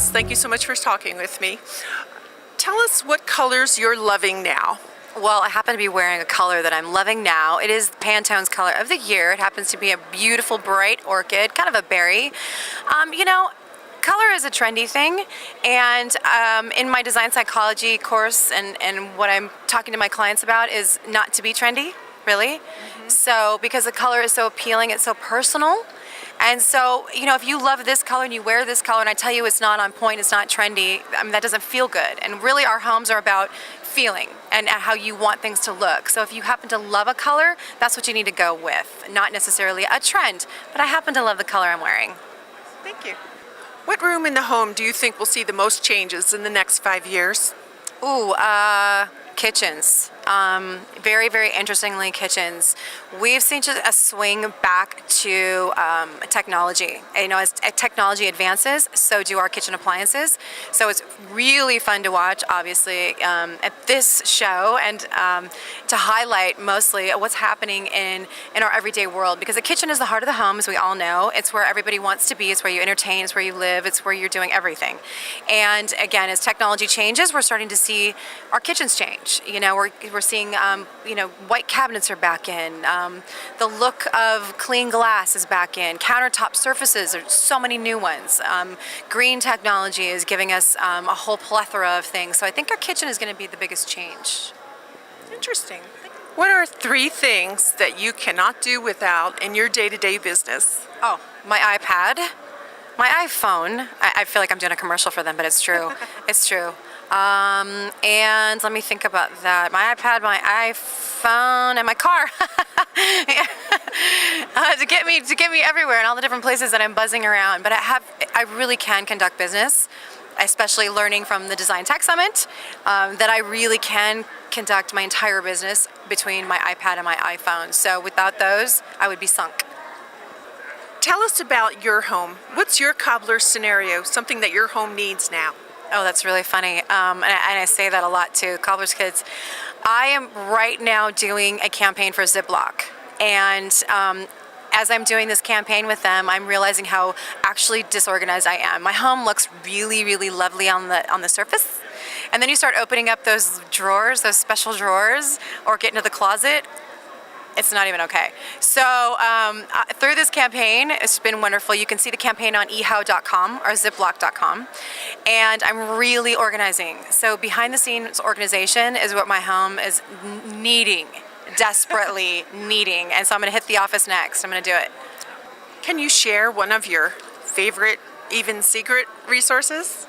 Ellis. Thank you so much for talking with me. Tell us what colors you're loving now. Well, I happen to be wearing a color that I'm loving now. It is Pantone's color of the year. It happens to be a beautiful bright orchid, kind of a berry. Color is a trendy thing, and in my design psychology course and what I'm talking to my clients about is not to be trendy, really. So because the color is so appealing, it's so personal. And so, if you love this color and you wear this color and I tell you it's not on point, it's not trendy, that doesn't feel good. And really our homes are about feeling and how you want things to look. So if you happen to love a color, that's what you need to go with, not necessarily a trend. But I happen to love the color I'm wearing. Thank you. What room in the home do you think will see the most changes in the next 5 years? Ooh, kitchens. Very, very interestingly, kitchens. We've seen just a swing back to technology. As technology advances, so do our kitchen appliances. So it's really fun to watch, obviously, at this show and to highlight mostly what's happening in our everyday world. Because the kitchen is the heart of the home, as we all know. It's where everybody wants to be. It's where you entertain. It's where you live. It's where you're doing everything. And again, as technology changes, we're starting to see our kitchens change. We're seeing, white cabinets are back in. The look of clean glass is back in. Countertop surfaces, there's so many new ones. Green technology is giving us a whole plethora of things. So I think our kitchen is going to be the biggest change. Interesting. What are 3 things that you cannot do without in your day-to-day business? Oh, my iPad, my iPhone. I feel like I'm doing a commercial for them, but it's true. It's true. And let me think about that. My iPad, my iPhone, and my car. to get me everywhere and all the different places that I'm buzzing around. But I really can conduct business, especially learning from the Design Tech Summit, that I really can conduct my entire business between my iPad and my iPhone. So without those, I would be sunk. Tell us about your home. What's your cobbler scenario, something that your home needs now? Oh, that's really funny. And I say that a lot to Cobbler's Kids. I am right now doing a campaign for Ziploc. And as I'm doing this campaign with them, I'm realizing how actually disorganized I am. My home looks really, really lovely on the surface. And then you start opening up those drawers, those special drawers, or get into the closet. It's not even okay. So through this campaign, it's been wonderful. You can see the campaign on ehow.com or ziploc.com. And I'm really organizing. So behind the scenes organization is what my home is needing, desperately needing. And so I'm going to hit the office next. I'm going to do it. Can you share one of your favorite, even secret resources?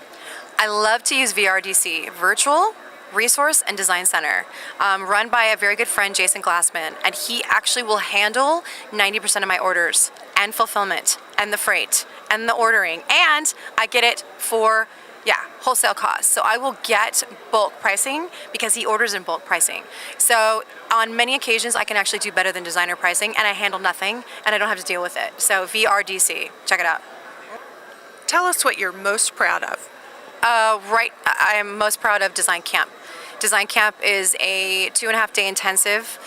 I love to use VRDC, Virtual Resource and Design Center, run by a very good friend, Jason Glassman, and he actually will handle 90% of my orders and fulfillment and the freight and the ordering, and I get it for wholesale costs. So I will get bulk pricing because he orders in bulk pricing. So on many occasions I can actually do better than designer pricing, and I handle nothing and I don't have to deal with it. So VRDC, check it out. Tell us what you're most proud of. I am most proud of Design Camp. Design Camp is a 2.5-day intensive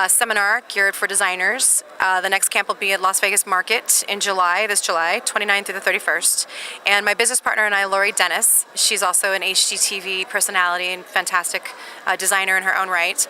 seminar geared for designers. The next camp will be at Las Vegas Market in this July, 29th through the 31st. And my business partner and I, Lori Dennis, she's also an HGTV personality and fantastic designer in her own right.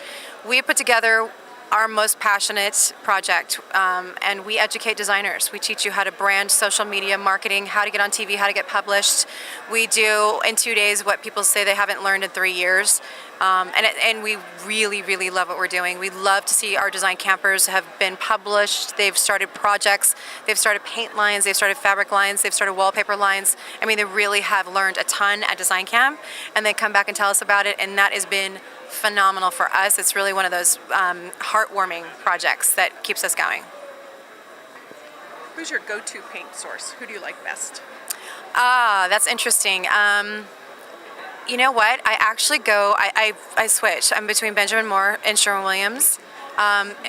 We put together our most passionate project, and we educate designers. We teach you how to brand, social media, marketing, how to get on TV, how to get published. We do in 2 days what people say they haven't learned in 3 years, and we really, really love what we're doing. We love to see our design campers have been published. They've started projects. They've started paint lines. They've started fabric lines. They've started wallpaper lines. I mean, they really have learned a ton at Design Camp, and they come back and tell us about it, and that has been phenomenal for us. It's really one of those heartwarming projects that keeps us going. Who's your go-to paint source? Who do you like best? That's interesting. You know what? I actually I switch. I'm between Benjamin Moore and Sherwin-Williams,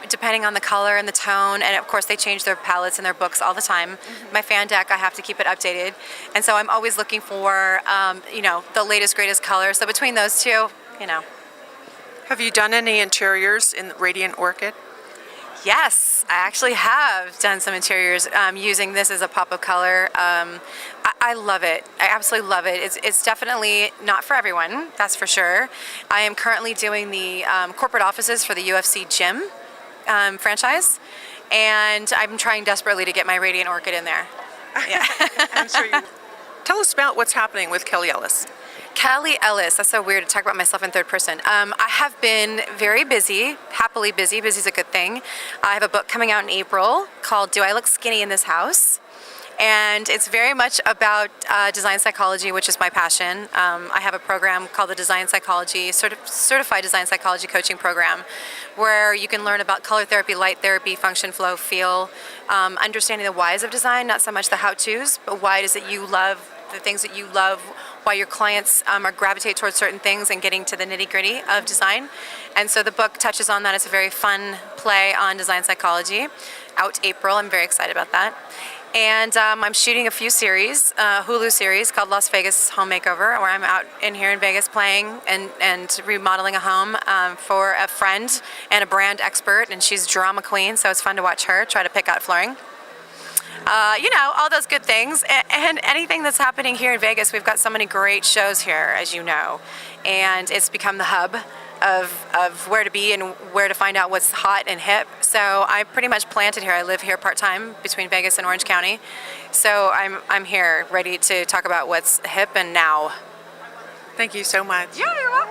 depending on the color and the tone, and of course they change their palettes and their books all the time. My fan deck, I have to keep it updated, and so I'm always looking for the latest, greatest color. So between those two, Have you done any interiors in Radiant Orchid? Yes, I actually have done some interiors using this as a pop of color. I love it. I absolutely love it. It's definitely not for everyone, that's for sure. I am currently doing the corporate offices for the UFC gym franchise, and I'm trying desperately to get my Radiant Orchid in there. Yeah. I'm sure you. Tell us about what's happening with Kelli Ellis. Kelli Ellis, that's so weird to talk about myself in third person. I have been very busy, happily busy. Busy's a good thing. I have a book coming out in April called Do I Look Skinny in This House? And it's very much about design psychology, which is my passion. I have a program called the Design Psychology, Certified Design Psychology Coaching Program, where you can learn about color therapy, light therapy, function, flow, feel, understanding the whys of design, not so much the how-tos, but why it is that you love the things that you love, why your clients are gravitate towards certain things, and getting to the nitty-gritty of design. And so the book touches on that. It's a very fun play on design psychology. Out April, I'm very excited about that. And I'm shooting a few series, Hulu series called Las Vegas Home Makeover, where I'm out in here in Vegas playing and remodeling a home for a friend and a brand expert, and she's drama queen, so it's fun to watch her try to pick out flooring. All those good things. And anything that's happening here in Vegas, we've got so many great shows here, as you know, and it's become the hub of where to be and where to find out what's hot and hip. So I'm pretty much planted here. I live here part-time between Vegas and Orange County. So I'm here ready to talk about what's hip and now. Thank you so much. Yeah, you're welcome.